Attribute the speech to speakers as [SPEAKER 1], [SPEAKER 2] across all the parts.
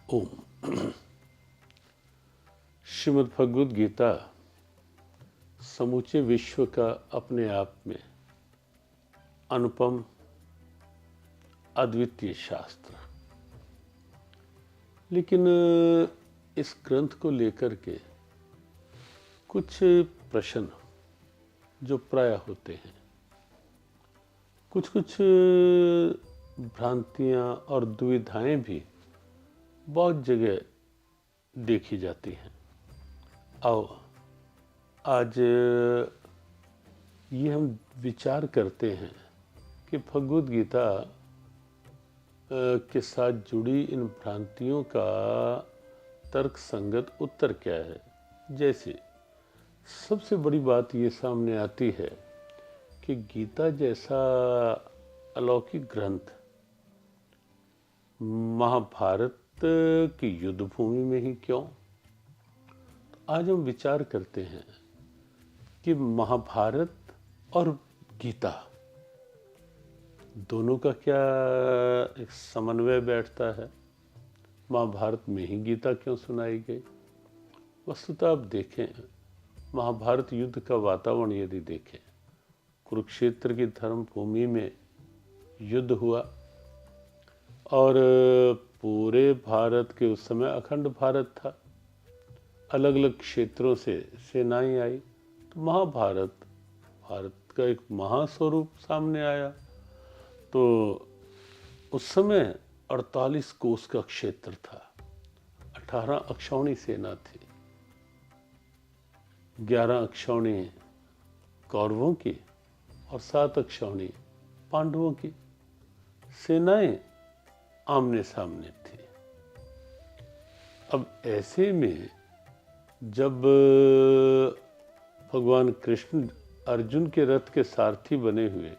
[SPEAKER 1] ओम। श्रीमद् भगवद गीता समूचे विश्व का अपने आप में अनुपम अद्वितीय शास्त्र। लेकिन इस ग्रंथ को लेकर के कुछ प्रश्न जो प्राय होते हैं, कुछ भ्रांतियां और दुविधाएं भी बहुत जगह देखी जाती हैं। आओ आज ये हम विचार करते हैं कि भगवद गीता के साथ जुड़ी इन भ्रांतियों का तर्क संगत उत्तर क्या है। जैसे सबसे बड़ी बात ये सामने आती है कि गीता जैसा अलौकिक ग्रंथ महाभारत की युद्ध भूमि में ही क्यों। तो आज हम विचार करते हैं कि महाभारत और गीता दोनों का क्या एक समन्वय बैठता है। महाभारत में ही गीता क्यों सुनाई गई। वस्तुतः आप देखें, महाभारत युद्ध का वातावरण यदि देखें, कुरुक्षेत्र की धर्म भूमि में युद्ध हुआ और पूरे भारत के उस समय अखंड भारत था, अलग अलग क्षेत्रों से सेनाएं आई, तो भारत का एक महास्वरूप सामने आया। तो उस समय 48 कोस का क्षेत्र था, 18 अक्षौणी सेना थी, 11 अक्षौणी कौरवों की और 7 अक्षौणी पांडवों की सेनाएं आमने सामने थी। अब ऐसे में जब भगवान कृष्ण अर्जुन के रथ के सारथी बने हुए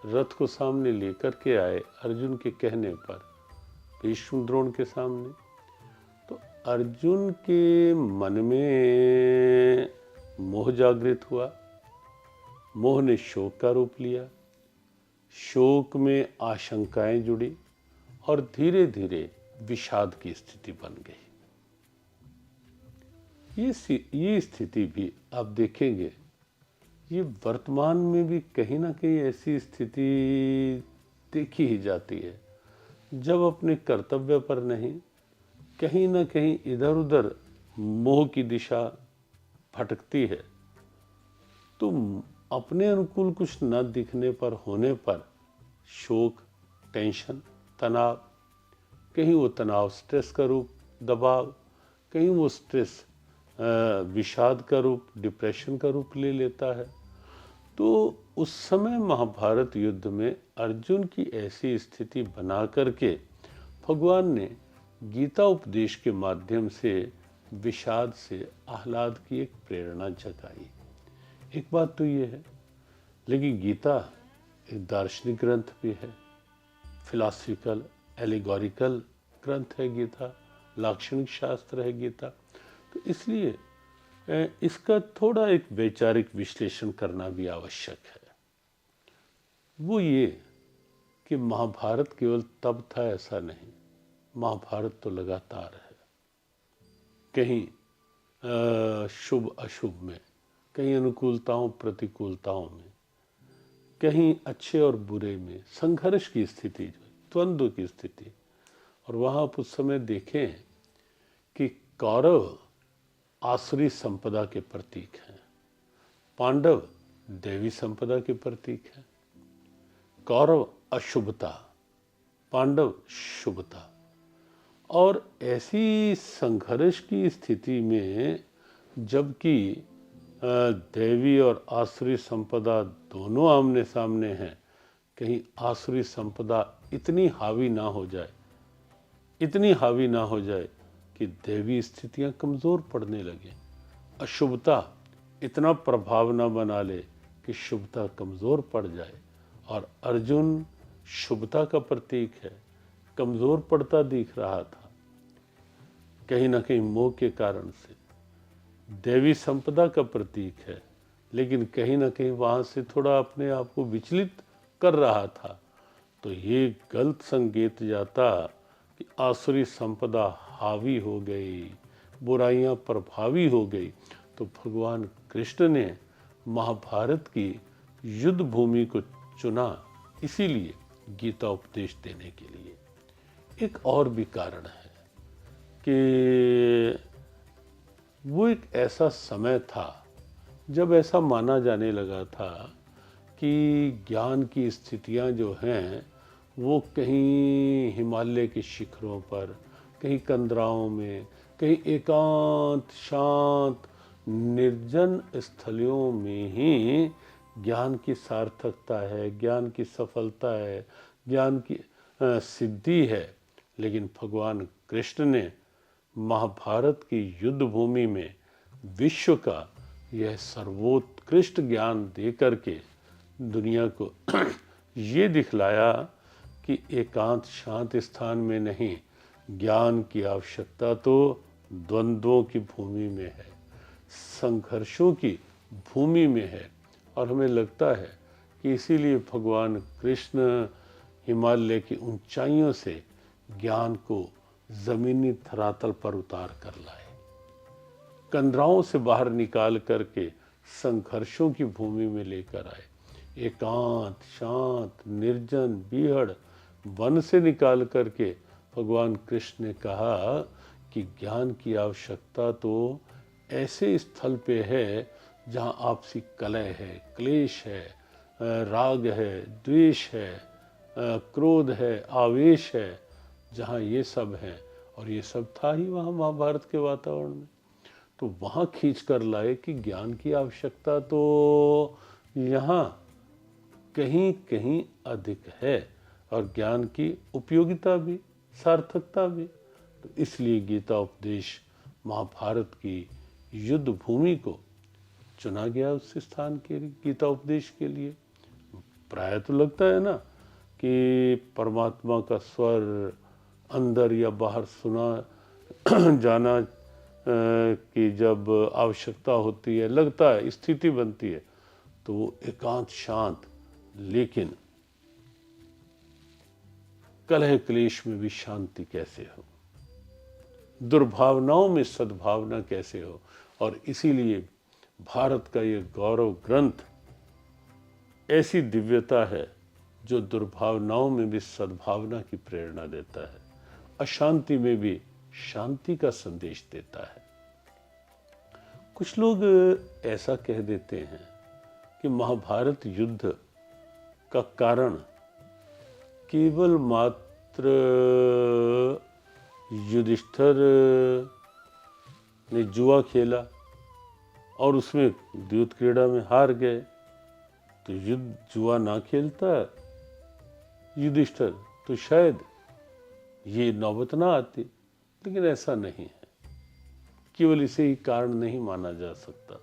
[SPEAKER 1] रथ को सामने लेकर के आए अर्जुन के कहने पर भीष्म द्रोण के सामने, तो अर्जुन के मन में मोह जागृत हुआ। मोह ने शोक का रूप लिया, शोक में आशंकाएं जुड़ी और धीरे धीरे विषाद की स्थिति बन गई। ये स्थिति भी आप देखेंगे, ये वर्तमान में भी कहीं ना कहीं ऐसी स्थिति देखी ही जाती है, जब अपने कर्तव्य पर नहीं, कहीं ना कहीं इधर उधर मोह की दिशा भटकती है, तो अपने अनुकूल कुछ न दिखने पर होने पर शोक, टेंशन, तनाव, कहीं वो तनाव स्ट्रेस का रूप, दबाव, कहीं वो स्ट्रेस विषाद का रूप, डिप्रेशन का रूप ले लेता है। तो उस समय महाभारत युद्ध में अर्जुन की ऐसी स्थिति बना करके भगवान ने गीता उपदेश के माध्यम से विषाद से आह्लाद की एक प्रेरणा जगाई। एक बात तो ये है, लेकिन गीता एक दार्शनिक ग्रंथ भी है, फिलॉसफिकल एलिगोरिकल ग्रंथ है गीता, लाक्षणिक शास्त्र है गीता। तो इसलिए इसका थोड़ा एक वैचारिक विश्लेषण करना भी आवश्यक है। वो ये कि महाभारत केवल तब था ऐसा नहीं, महाभारत तो लगातार है, कहीं शुभ अशुभ में, कहीं अनुकूलताओं प्रतिकूलताओं में, कहीं अच्छे और बुरे में संघर्ष की स्थिति, द्वंद्व की स्थिति। और वहाँ आप उस समय देखें कि कौरव आसुरी संपदा के प्रतीक हैं, पांडव देवी संपदा के प्रतीक हैं। कौरव अशुभता, पांडव शुभता। और ऐसी संघर्ष की स्थिति में जबकि देवी और आसुरी संपदा दोनों आमने सामने हैं, कहीं आसुरी संपदा इतनी हावी ना हो जाए कि देवी स्थितियां कमज़ोर पड़ने लगे, अशुभता इतना प्रभाव न बना ले कि शुभता कमज़ोर पड़ जाए। और अर्जुन शुभता का प्रतीक है, कमज़ोर पड़ता दिख रहा था, कहीं ना कहीं मोह के कारण से। देवी संपदा का प्रतीक है, लेकिन कहीं ना कहीं वहाँ से थोड़ा अपने आप को विचलित कर रहा था। तो ये गलत संकेत जाता कि आसुरी संपदा हावी हो गई, बुराइयां प्रभावी हो गई, तो भगवान कृष्ण ने महाभारत की युद्ध भूमि को चुना, इसीलिए गीता उपदेश देने के लिए। एक और भी कारण है कि वो एक ऐसा समय था जब ऐसा माना जाने लगा था कि ज्ञान की स्थितियां जो हैं वो कहीं हिमालय के शिखरों पर, कहीं कंदराओं में, कहीं एकांत शांत निर्जन स्थलियों में ही ज्ञान की सार्थकता है, ज्ञान की सफलता है, ज्ञान की सिद्धि है। लेकिन भगवान कृष्ण ने महाभारत की युद्ध भूमि में विश्व का यह सर्वोत्कृष्ट ज्ञान दे करके दुनिया को ये दिखलाया कि एकांत शांत स्थान में नहीं, ज्ञान की आवश्यकता तो द्वंद्वों की भूमि में है, संघर्षों की भूमि में है। और हमें लगता है कि इसीलिए भगवान कृष्ण हिमालय की ऊंचाइयों से ज्ञान को जमीनी धरातल पर उतार कर लाए, कंदराओं से बाहर निकाल करके संघर्षों की भूमि में लेकर आए, एकांत शांत निर्जन बीहड़ वन से निकाल करके भगवान कृष्ण ने कहा कि ज्ञान की आवश्यकता तो ऐसे स्थल पे है जहाँ आपसी कलह है, क्लेश है, राग है, द्वेष है, क्रोध है, आवेश है, जहाँ ये सब है। और ये सब था ही वहाँ महाभारत के वातावरण में। तो वहाँ खींच कर लाए कि ज्ञान की आवश्यकता तो यहाँ कहीं कहीं अधिक है और ज्ञान की उपयोगिता भी, सार्थकता भी। तो इसलिए गीता उपदेश महाभारत की युद्ध भूमि को चुना गया उस स्थान के लिए, गीता उपदेश के लिए। प्राय तो लगता है ना कि परमात्मा का स्वर अंदर या बाहर सुना जाना कि जब आवश्यकता होती है, लगता है स्थिति बनती है तो वो एकांत शांत, लेकिन कलह क्लेश में भी शांति कैसे हो, दुर्भावनाओं में सद्भावना कैसे हो। और इसीलिए भारत का ये गौरव ग्रंथ ऐसी दिव्यता है जो दुर्भावनाओं में भी सद्भावना की प्रेरणा देता है, अशांति में भी शांति का संदेश देता है। कुछ लोग ऐसा कह देते हैं कि महाभारत युद्ध का कारण केवल मात्र युधिष्ठिर ने जुआ खेला और उसमें द्यूत क्रीड़ा में हार गए, तो युद्ध जुआ ना खेलता युधिष्ठिर तो शायद ये नौबत ना आती। लेकिन ऐसा नहीं है, केवल इसे ही कारण नहीं माना जा सकता।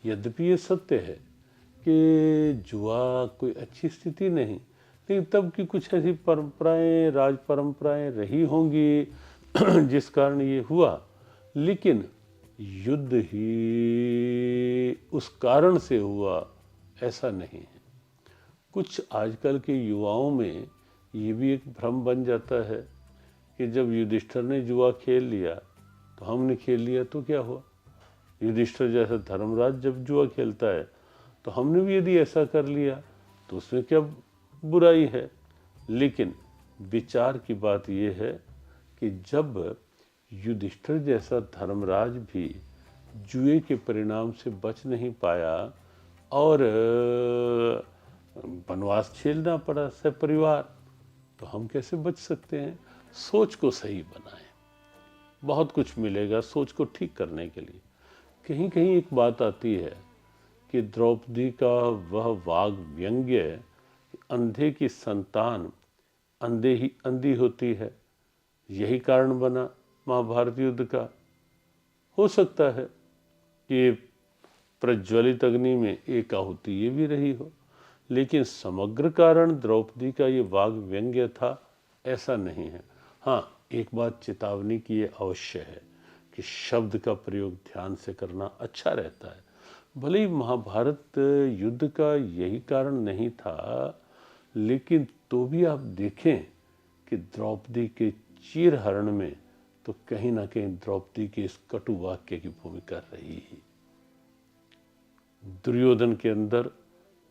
[SPEAKER 1] यद्यपि ये सत्य है कि जुआ कोई अच्छी स्थिति नहीं, लेकिन तब की कुछ ऐसी परंपराएं, राज परंपराएं रही होंगी जिस कारण ये हुआ। लेकिन युद्ध ही उस कारण से हुआ ऐसा नहीं है। कुछ आजकल के युवाओं में ये भी एक भ्रम बन जाता है कि जब युधिष्ठिर ने जुआ खेल लिया तो हमने खेल लिया तो क्या हुआ। युधिष्ठिर जैसा धर्मराज जब जुआ खेलता है तो हमने भी यदि ऐसा कर लिया तो उसमें क्या बुराई है। लेकिन विचार की बात यह है कि जब युधिष्ठिर जैसा धर्मराज भी जुए के परिणाम से बच नहीं पाया और वनवास झेलना पड़ा सपरिवार, तो हम कैसे बच सकते हैं। सोच को सही बनाएं, बहुत कुछ मिलेगा सोच को ठीक करने के लिए। कहीं कहीं एक बात आती है कि द्रौपदी का वह वाग व्यंग्य, अंधे की संतान अंधे ही अंधी होती है, यही कारण बना महाभारत युद्ध का। हो सकता है कि प्रज्वलित अग्नि में एक आहुति ये भी रही हो, लेकिन समग्र कारण द्रौपदी का ये वाग व्यंग्य था ऐसा नहीं है। हाँ, एक बात चेतावनी की ये अवश्य है कि शब्द का प्रयोग ध्यान से करना अच्छा रहता है। भले ही महाभारत युद्ध का यही कारण नहीं था, लेकिन तो भी आप देखें कि द्रौपदी के चीरहरण में तो कहीं ना कहीं द्रौपदी के इस कटु वाक्य की भूमिका रही ही। दुर्योधन के अंदर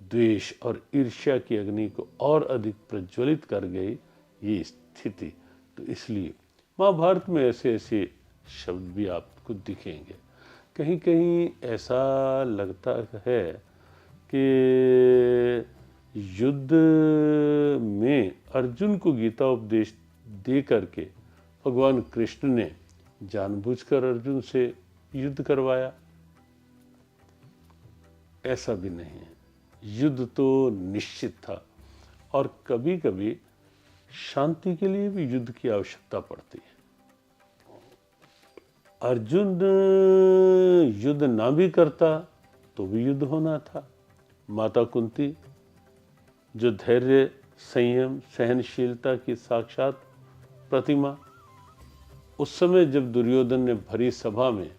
[SPEAKER 1] द्वेष और ईर्ष्या की अग्नि को और अधिक प्रज्वलित कर गई ये स्थिति। तो इसलिए महाभारत में ऐसे ऐसे शब्द भी आपको दिखेंगे। कहीं कहीं ऐसा लगता है कि युद्ध में अर्जुन को गीता उपदेश दे करके भगवान कृष्ण ने जानबूझकर अर्जुन से युद्ध करवाया। ऐसा भी नहीं है, युद्ध तो निश्चित था और कभी कभी शांति के लिए भी युद्ध की आवश्यकता पड़ती है। अर्जुन युद्ध ना भी करता तो भी युद्ध होना था। माता कुंती जो धैर्य, संयम, सहनशीलता की साक्षात प्रतिमा, उस समय जब दुर्योधन ने भरी सभा में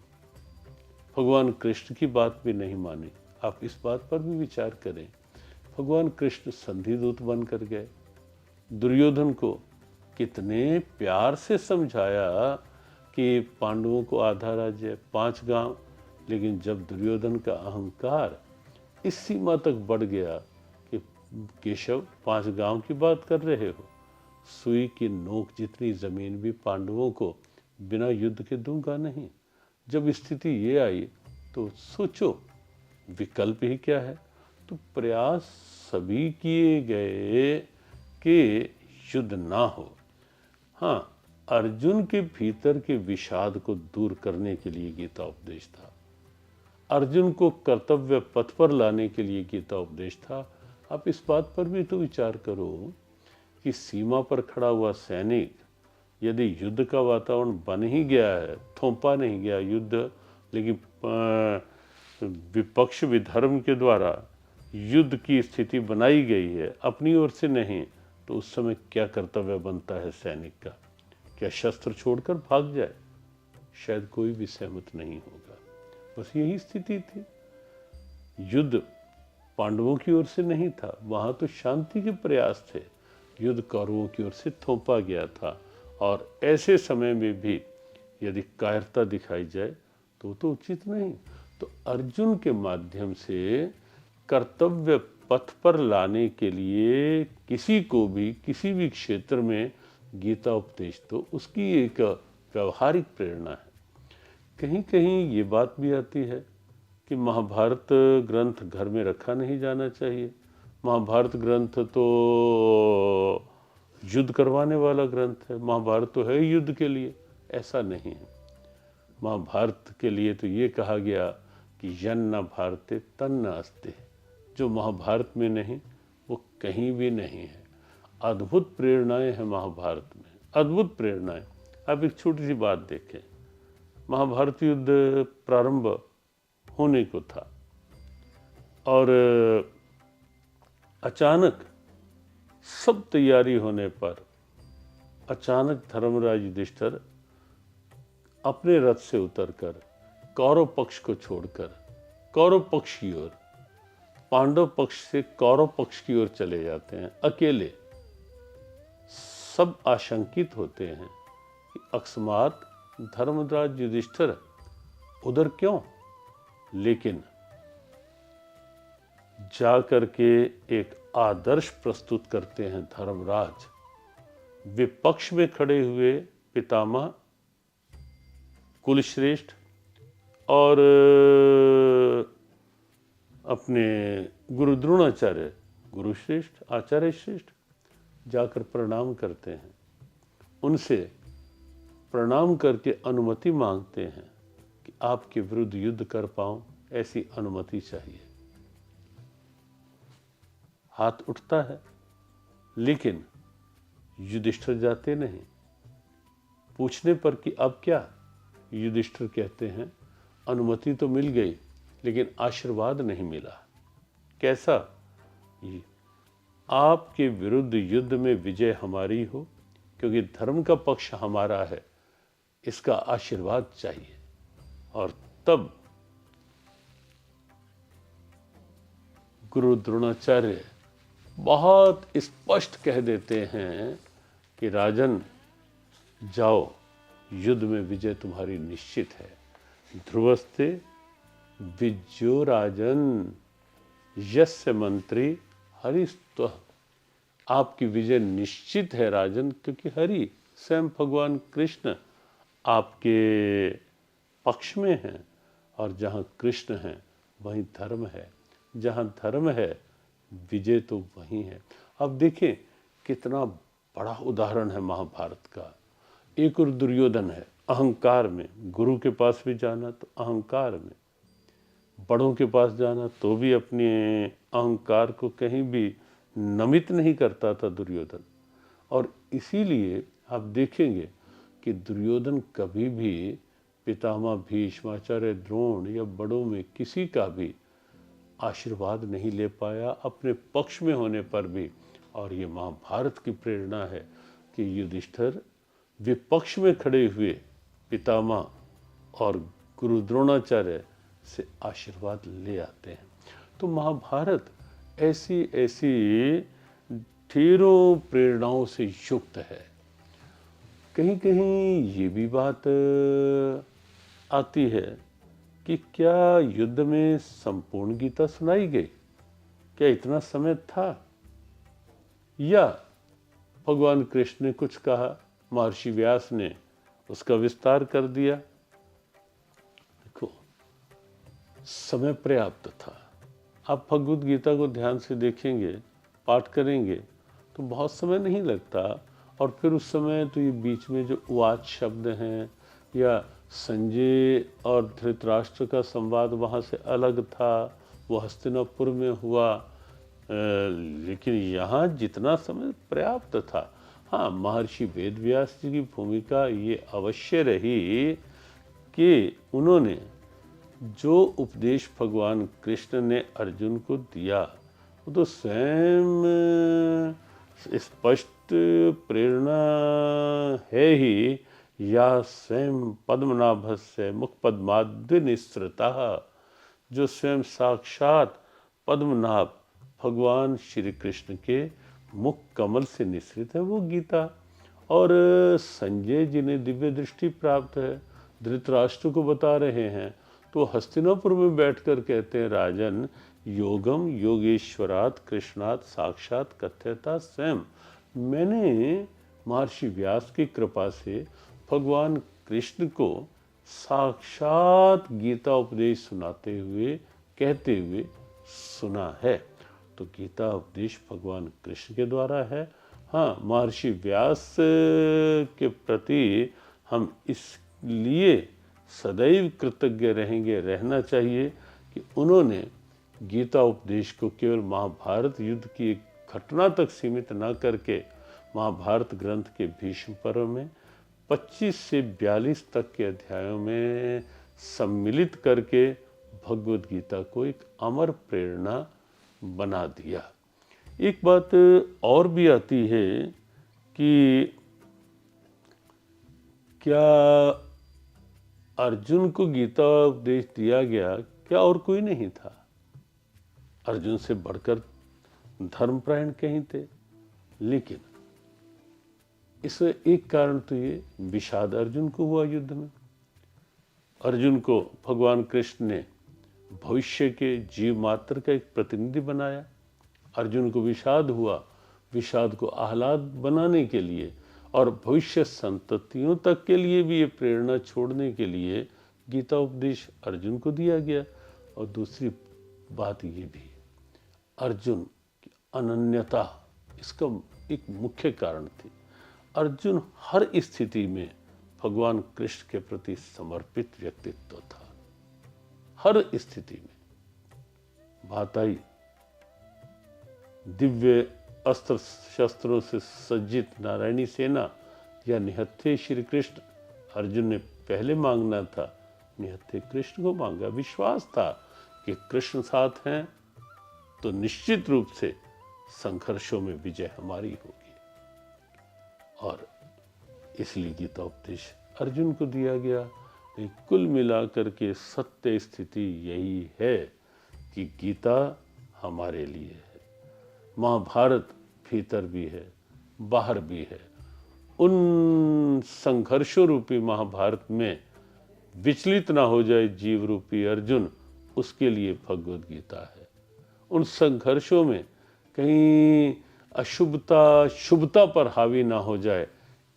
[SPEAKER 1] भगवान कृष्ण की बात भी नहीं मानी, आप इस बात पर भी विचार करें। भगवान कृष्ण संधिदूत बनकर गए, दुर्योधन को कितने प्यार से समझाया कि पांडवों को आधा राज्य, 5 गांव, लेकिन जब दुर्योधन का अहंकार इस सीमा तक बढ़ गया कि केशव 5 गांव की बात कर रहे हो, सुई की नोक जितनी जमीन भी पांडवों को बिना युद्ध के दूंगा नहीं। जब स्थिति ये आई तो सोचो विकल्प ही क्या है। तो प्रयास सभी किए गए कि युद्ध ना हो। हाँ, अर्जुन के भीतर के विषाद को दूर करने के लिए गीता उपदेश था, अर्जुन को कर्तव्य पथ पर लाने के लिए गीता उपदेश था। आप इस बात पर भी तो विचार करो कि सीमा पर खड़ा हुआ सैनिक यदि युद्ध का वातावरण बन ही गया है, थोपा नहीं गया युद्ध, लेकिन विपक्ष विधर्म के द्वारा युद्ध की स्थिति बनाई गई है, अपनी ओर से नहीं, तो उस समय क्या कर्तव्य बनता है सैनिक का? क्या शस्त्र छोड़कर भाग जाए? शायद कोई भी सहमत नहीं होगा। बस यही स्थिति थी। युद्ध पांडवों की ओर से नहीं था, वहां तो शांति के प्रयास थे। युद्ध कौरवों की ओर से थोपा गया था और ऐसे समय में भी यदि कायरता दिखाई जाए तो उचित नहीं। तो अर्जुन के माध्यम से कर्तव्य पथ पर लाने के लिए किसी को भी किसी भी क्षेत्र में गीता उपदेश तो उसकी एक व्यवहारिक प्रेरणा है। कहीं कहीं ये बात भी आती है कि महाभारत ग्रंथ घर में रखा नहीं जाना चाहिए। महाभारत ग्रंथ तो युद्ध करवाने वाला ग्रंथ है, महाभारत तो है युद्ध के लिए। ऐसा नहीं है। महाभारत के लिए तो ये कहा गया कि यन्न भारते तन्न अस्ति। जो महाभारत में नहीं वो कहीं भी नहीं है। अद्भुत प्रेरणाएं हैं महाभारत में, अद्भुत प्रेरणाएं। अब एक छोटी सी बात देखें, महाभारत युद्ध प्रारंभ होने को था और अचानक सब तैयारी होने पर अचानक धर्मराज युधिष्ठिर अपने रथ से उतरकर कौरव पक्ष को छोड़कर कौरव पक्ष की ओर, पांडव पक्ष से कौरव पक्ष की ओर चले जाते हैं अकेले। सब आशंकित होते हैं कि अकस्मात धर्मराज युधिष्ठिर उधर क्यों, लेकिन जाकर के एक आदर्श प्रस्तुत करते हैं धर्मराज। विपक्ष में खड़े हुए पितामह, कुलश्रेष्ठ और अपने गुरु द्रोणाचार्य, गुरुश्रेष्ठ, आचार्य श्रेष्ठ, जाकर प्रणाम करते हैं। उनसे प्रणाम करके अनुमति मांगते हैं कि आपके विरुद्ध युद्ध कर पाऊं, ऐसी अनुमति चाहिए। हाथ उठता है लेकिन युधिष्ठिर जाते नहीं। पूछने पर कि अब क्या, युधिष्ठिर कहते हैं अनुमति तो मिल गई लेकिन आशीर्वाद नहीं मिला। कैसा? आपके विरुद्ध युद्ध में विजय हमारी हो, क्योंकि धर्म का पक्ष हमारा है, इसका आशीर्वाद चाहिए। और तब गुरु द्रोणाचार्य बहुत स्पष्ट कह देते हैं कि राजन जाओ, युद्ध में विजय तुम्हारी निश्चित है। ध्रुवस्ते विजयो राजन यस्य मंत्री हरिस्त्वः। आपकी विजय निश्चित है राजन, क्योंकि हरि स्वयं भगवान कृष्ण आपके पक्ष में हैं, और जहाँ कृष्ण हैं वहीं धर्म है, जहाँ धर्म है विजय तो वहीं है। अब देखें कितना बड़ा उदाहरण है महाभारत का। एक और दुर्योधन है, अहंकार में, गुरु के पास भी जाना तो अहंकार में, बड़ों के पास जाना तो भी अपने अहंकार को कहीं भी नमित नहीं करता था दुर्योधन। और इसीलिए आप देखेंगे कि दुर्योधन कभी भी पितामह भीष्माचार्य द्रोण या बड़ों में किसी का भी आशीर्वाद नहीं ले पाया अपने पक्ष में होने पर भी। और ये महाभारत की प्रेरणा है कि युधिष्ठिर विपक्ष में खड़े हुए पितामह और गुरु द्रोणाचार्य से आशीर्वाद ले आते हैं। तो महाभारत ऐसी ऐसी ढेरों प्रेरणाओं से युक्त है। कहीं कहीं ये भी बात आती है कि क्या युद्ध में संपूर्ण गीता सुनाई गई? क्या इतना समय था? या भगवान कृष्ण ने कुछ कहा, महर्षि व्यास ने उसका विस्तार कर दिया? देखो, समय पर्याप्त था। आप भगवद गीता को ध्यान से देखेंगे, पाठ करेंगे तो बहुत समय नहीं लगता। और फिर उस समय तो ये बीच में जो उवाच शब्द हैं, या संजय और धृतराष्ट्र का संवाद वहाँ से अलग था, वो हस्तिनापुर में हुआ, लेकिन यहाँ जितना समय पर्याप्त था। हाँ, महर्षि वेदव्यास जी की भूमिका ये अवश्य रही कि उन्होंने जो उपदेश भगवान कृष्ण ने अर्जुन को दिया वो तो स्वयं स्पष्ट प्रेरणा है ही, या स्वयं पद्मनाभस्य मुखपद्माद्य निःसृतः, जो स्वयं साक्षात पद्मनाभ भगवान श्री कृष्ण के मुख कमल से निःसृत है वो गीता। और संजय जी ने दिव्य दृष्टि प्राप्त है, धृतराष्ट्र को बता रहे हैं, तो हस्तिनापुर में बैठकर कहते हैं, राजन योगम योगेश्वरात कृष्णात साक्षात कथ्यता स्वयं। मैंने महर्षि व्यास की कृपा से भगवान कृष्ण को साक्षात गीता उपदेश सुनाते हुए, कहते हुए सुना है। तो गीता उपदेश भगवान कृष्ण के द्वारा है। हाँ, महर्षि व्यास के प्रति हम इसलिए सदैव कृतज्ञ रहेंगे, रहना चाहिए कि उन्होंने गीता उपदेश को केवल महाभारत युद्ध की एक घटना तक सीमित न करके महाभारत ग्रंथ के भीष्म पर्व में 25 से 42 तक के अध्यायों में सम्मिलित करके भगवद गीता को एक अमर प्रेरणा बना दिया। एक बात और भी आती है कि क्या अर्जुन को गीता उपदेश दिया गया, क्या और कोई नहीं था? अर्जुन से बढ़कर धर्मपरायण कहीं थे। लेकिन इसमें एक कारण तो ये विषाद अर्जुन को हुआ युद्ध में। अर्जुन को भगवान कृष्ण ने भविष्य के जीव मात्र का एक प्रतिनिधि बनाया। अर्जुन को विषाद हुआ, विषाद को आह्लाद बनाने के लिए और भविष्य संततियों तक के लिए भी ये प्रेरणा छोड़ने के लिए गीता उपदेश अर्जुन को दिया गया। और दूसरी बात ये भी, अर्जुन की अनन्यता इसका एक मुख्य कारण थी। अर्जुन हर स्थिति में भगवान कृष्ण के प्रति समर्पित व्यक्तित्व था, हर स्थिति में। बात आई दिव्य अस्त्र शस्त्रों से सज्जित नारायणी सेना या निहत्थे श्री कृष्ण, अर्जुन ने पहले मांगना था, निहत्थे कृष्ण को मांगा। विश्वास था कि कृष्ण साथ हैं तो निश्चित रूप से संघर्षों में विजय हमारी होगी। और इसलिए गीता उपदेश अर्जुन को दिया गया। कुल मिलाकर के सत्य स्थिति यही है कि गीता हमारे लिए है। महाभारत भीतर भी है, बाहर भी है। उन संघर्षों रूपी महाभारत में विचलित ना हो जाए जीव रूपी अर्जुन, उसके लिए भगवद गीता है। उन संघर्षों में कहीं अशुभता शुभता पर हावी ना हो जाए,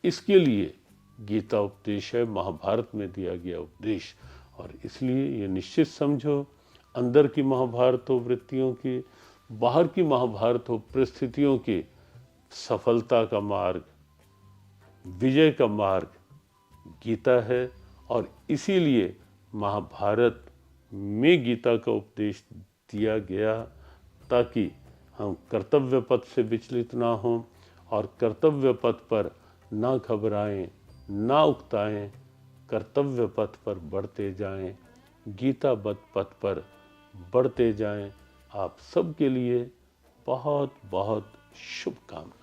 [SPEAKER 1] इसके लिए गीता उपदेश है, महाभारत में दिया गया उपदेश। और इसलिए ये निश्चित समझो, अंदर की महाभारत हो वृत्तियों की, बाहर की महाभारत हो परिस्थितियों की, सफलता का मार्ग, विजय का मार्ग गीता है। और इसीलिए महाभारत में गीता का उपदेश दिया गया, ताकि हम कर्तव्य पथ से विचलित ना हों और कर्तव्य पथ पर ना घबराएं, ना उकताएं, कर्तव्य पथ पर बढ़ते जाएं, गीताबद्ध पथ पर बढ़ते जाएं। आप सबके लिए बहुत बहुत शुभकामनाएं।